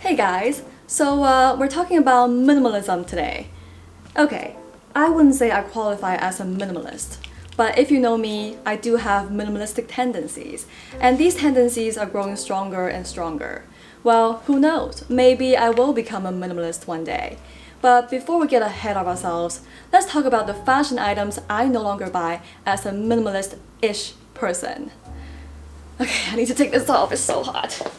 Hey guys, we're talking about minimalism today. Okay, I wouldn't say I qualify as a minimalist, but if you know me, I do have minimalistic tendencies, and these tendencies are growing stronger and stronger. Well, who knows, maybe I will become a minimalist one day. But before we get ahead of ourselves, let's talk about the fashion items I no longer buy as a minimalist-ish person. Okay, I need to take this off, it's so hot.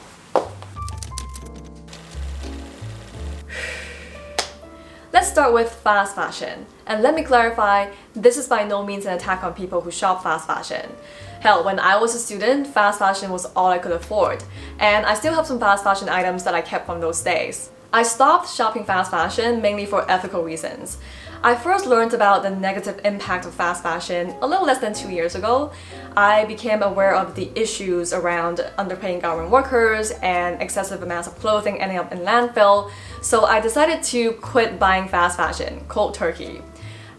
Let's start with fast fashion. And let me clarify, this is by no means an attack on people who shop fast fashion. Hell, when I was a student, fast fashion was all I could afford. And I still have some fast fashion items that I kept from those days. I stopped shopping fast fashion mainly for ethical reasons. I first learned about the negative impact of fast fashion a little less than 2 years ago. I became aware of the issues around underpaying government workers and excessive amounts of clothing ending up in landfill, so I decided to quit buying fast fashion, cold turkey.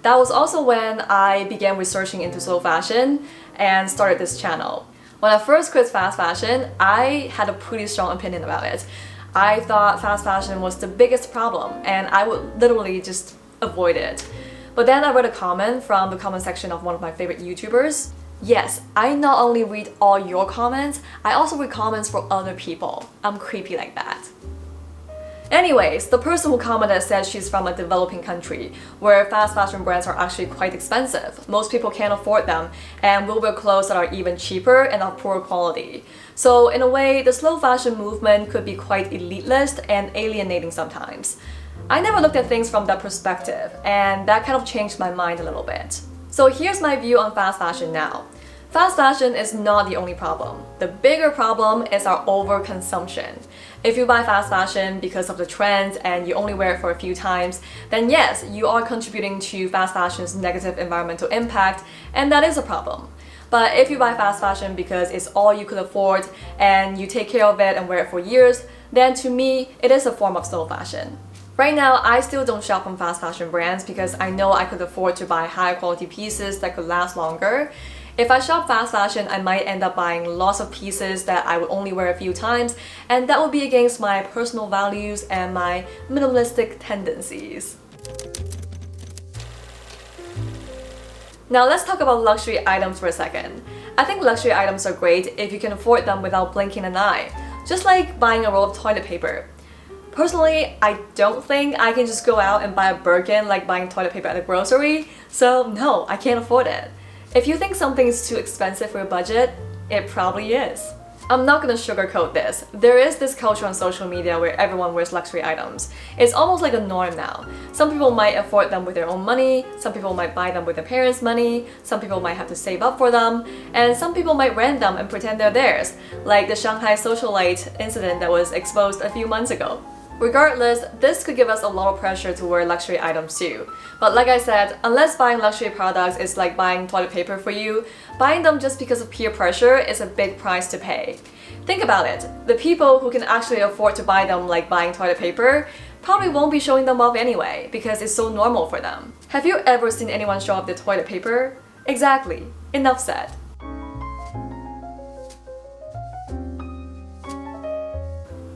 That was also when I began researching into slow fashion and started this channel. When I first quit fast fashion, I had a pretty strong opinion about it. I thought fast fashion was the biggest problem and I would literally just avoid it. But then I read a comment from the comment section of one of my favorite YouTubers. Yes, I not only read all your comments, I also read comments for other people. I'm creepy like that. Anyways, the person who commented said she's from a developing country where fast fashion brands are actually quite expensive. Most people can't afford them and will wear clothes that are even cheaper and of poor quality. So in a way, the slow fashion movement could be quite elitist and alienating sometimes. I never looked at things from that perspective, and that kind of changed my mind a little bit. So here's my view on fast fashion now. Fast fashion is not the only problem. The bigger problem is our overconsumption. If you buy fast fashion because of the trends and you only wear it for a few times, then yes, you are contributing to fast fashion's negative environmental impact, and that is a problem. But if you buy fast fashion because it's all you could afford and you take care of it and wear it for years, then to me, it is a form of slow fashion. Right now, I still don't shop from fast fashion brands because I know I could afford to buy high quality pieces that could last longer. If I shop fast fashion, I might end up buying lots of pieces that I would only wear a few times, and that would be against my personal values and my minimalistic tendencies. Now let's talk about luxury items for a second. I think luxury items are great if you can afford them without blinking an eye, just like buying a roll of toilet paper. Personally, I don't think I can just go out and buy a Birkin like buying toilet paper at the grocery, so no, I can't afford it. If you think something is too expensive for your budget, it probably is. I'm not gonna sugarcoat this. There is this culture on social media where everyone wears luxury items. It's almost like a norm now. Some people might afford them with their own money, some people might buy them with their parents' money, some people might have to save up for them, and some people might rent them and pretend they're theirs, like the Shanghai socialite incident that was exposed a few months ago. Regardless, this could give us a lot of pressure to wear luxury items too. But like I said, unless buying luxury products is like buying toilet paper for you, buying them just because of peer pressure is a big price to pay. Think about it, the people who can actually afford to buy them like buying toilet paper probably won't be showing them off anyway because it's so normal for them. Have you ever seen anyone show off their toilet paper? Exactly. Enough said.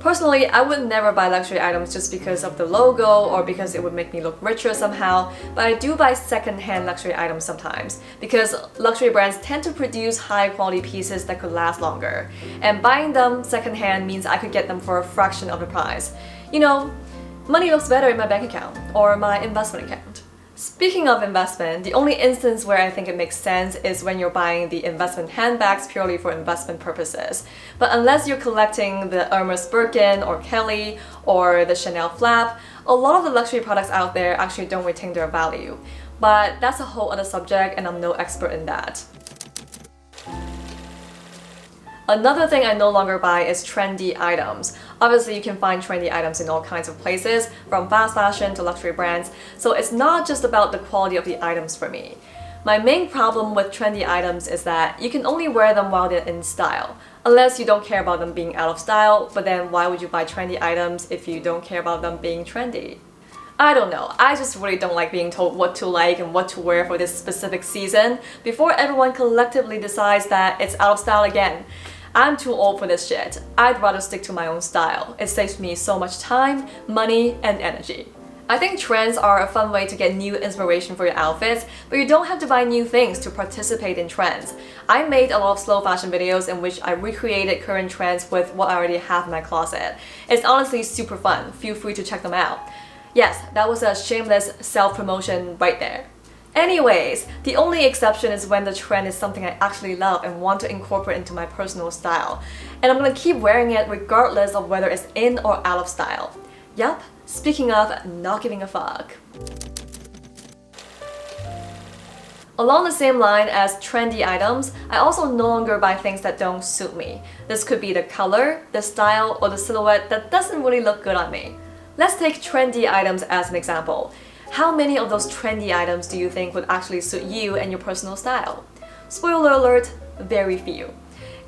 Personally, I would never buy luxury items just because of the logo or because it would make me look richer somehow, but I do buy second-hand luxury items sometimes because luxury brands tend to produce high-quality pieces that could last longer, and buying them second-hand means I could get them for a fraction of the price. You know, money looks better in my bank account or my investment account. Speaking of investment, the only instance where I think it makes sense is when you're buying the investment handbags purely for investment purposes. But unless you're collecting the Hermes Birkin or Kelly or the Chanel flap, a lot of the luxury products out there actually don't retain their value. But that's a whole other subject and I'm no expert in that. Another thing I no longer buy is trendy items. Obviously, you can find trendy items in all kinds of places, from fast fashion to luxury brands, so it's not just about the quality of the items for me. My main problem with trendy items is that you can only wear them while they're in style, unless you don't care about them being out of style, but then why would you buy trendy items if you don't care about them being trendy? I don't know, I just really don't like being told what to like and what to wear for this specific season before everyone collectively decides that it's out of style again. I'm too old for this shit. I'd rather stick to my own style. It saves me so much time, money, and energy. I think trends are a fun way to get new inspiration for your outfits, but you don't have to buy new things to participate in trends. I made a lot of slow fashion videos in which I recreated current trends with what I already have in my closet. It's honestly super fun. Feel free to check them out. Yes, that was a shameless self-promotion right there. Anyways, the only exception is when the trend is something I actually love and want to incorporate into my personal style. And I'm gonna keep wearing it regardless of whether it's in or out of style. Yup, speaking of not giving a fuck. Along the same line as trendy items, I also no longer buy things that don't suit me. This could be the color, the style, or the silhouette that doesn't really look good on me. Let's take trendy items as an example. How many of those trendy items do you think would actually suit you and your personal style? Spoiler alert, very few.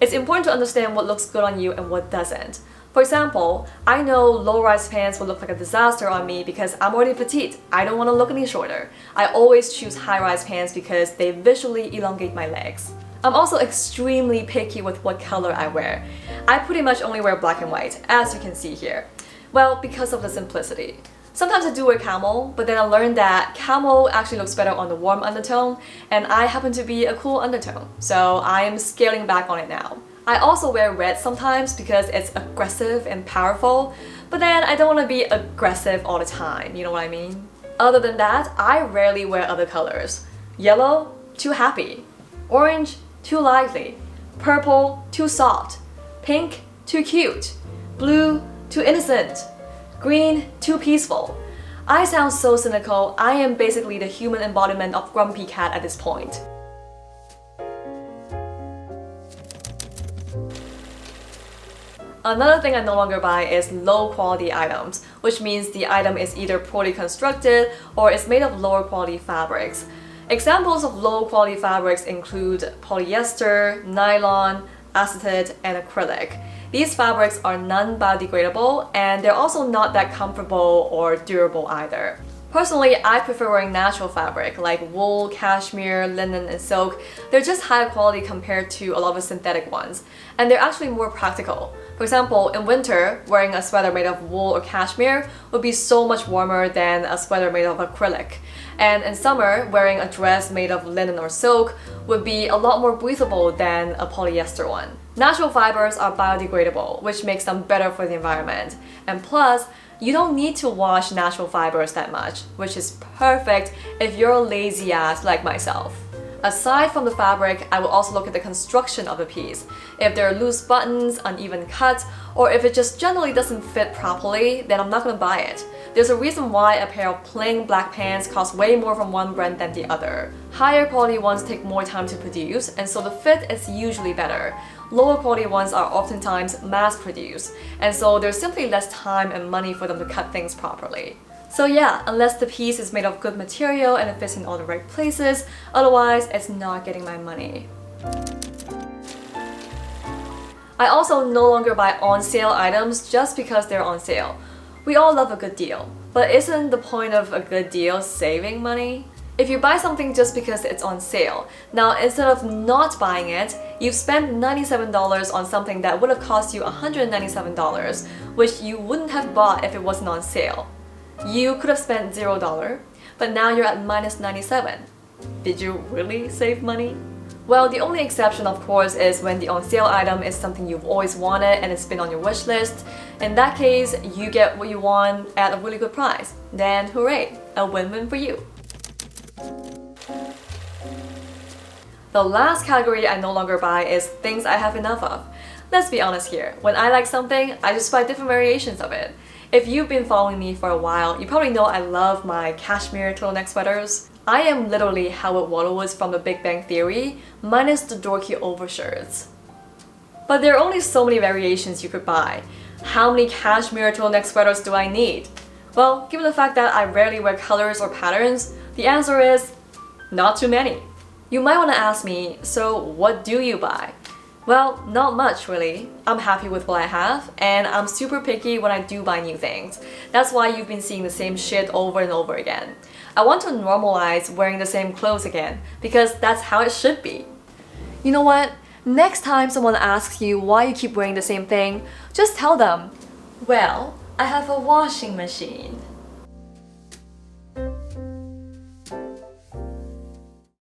It's important to understand what looks good on you and what doesn't. For example, I know low-rise pants will look like a disaster on me because I'm already petite. I don't want to look any shorter. I always choose high-rise pants because they visually elongate my legs. I'm also extremely picky with what color I wear. I pretty much only wear black and white, as you can see here. Well, because of the simplicity. Sometimes I do wear camel, but then I learned that camel actually looks better on the warm undertone, and I happen to be a cool undertone, so I'm scaling back on it now. I also wear red sometimes because it's aggressive and powerful, but then I don't want to be aggressive all the time, you know what I mean? Other than that, I rarely wear other colors. Yellow, too happy. Orange, too lively. Purple, too soft. Pink, too cute. Blue, too innocent. Green, too peaceful. I sound so cynical. I am basically the human embodiment of grumpy cat at this point. Another thing I no longer buy is low quality items, which means the item is either poorly constructed or is made of lower quality fabrics. Examples of low quality fabrics include polyester, nylon, acetate, and acrylic. These fabrics are non-biodegradable and they're also not that comfortable or durable either. Personally, I prefer wearing natural fabric like wool, cashmere, linen, and silk. They're just higher quality compared to a lot of the synthetic ones, and they're actually more practical. For example, in winter, wearing a sweater made of wool or cashmere would be so much warmer than a sweater made of acrylic. And in summer, wearing a dress made of linen or silk would be a lot more breathable than a polyester one. Natural fibers are biodegradable, which makes them better for the environment. And plus, you don't need to wash natural fibers that much, which is perfect if you're a lazy ass like myself. Aside from the fabric, I will also look at the construction of the piece. If there are loose buttons, uneven cuts, or if it just generally doesn't fit properly, then I'm not gonna buy it. There's a reason why a pair of plain black pants costs way more from one brand than the other. Higher quality ones take more time to produce, and so the fit is usually better. Lower quality ones are oftentimes mass-produced, and so there's simply less time and money for them to cut things properly. So yeah, unless the piece is made of good material and it fits in all the right places, otherwise it's not getting my money. I also no longer buy on-sale items just because they're on sale. We all love a good deal, but isn't the point of a good deal saving money? If you buy something just because it's on sale, now instead of not buying it, you've spent $97 on something that would have cost you $197, which you wouldn't have bought if it wasn't on sale. You could have spent $0, but now you're at minus 97. Did you really save money? Well, the only exception, of course, is when the on-sale item is something you've always wanted and it's been on your wish list. In that case, you get what you want at a really good price. Then hooray, a win-win for you. The last category I no longer buy is things I have enough of. Let's be honest here, when I like something, I just buy different variations of it. If you've been following me for a while, you probably know I love my cashmere turtleneck sweaters. I am literally Howard Wolowitz from The Big Bang Theory, minus the dorky overshirts. But there are only so many variations you could buy. How many cashmere turtleneck sweaters do I need? Well, given the fact that I rarely wear colors or patterns, the answer is not too many. You might want to ask me, so what do you buy? Well, not much really. I'm happy with what I have, and I'm super picky when I do buy new things. That's why you've been seeing the same shit over and over again. I want to normalize wearing the same clothes again, because that's how it should be. You know what? Next time someone asks you why you keep wearing the same thing, just tell them, well, I have a washing machine.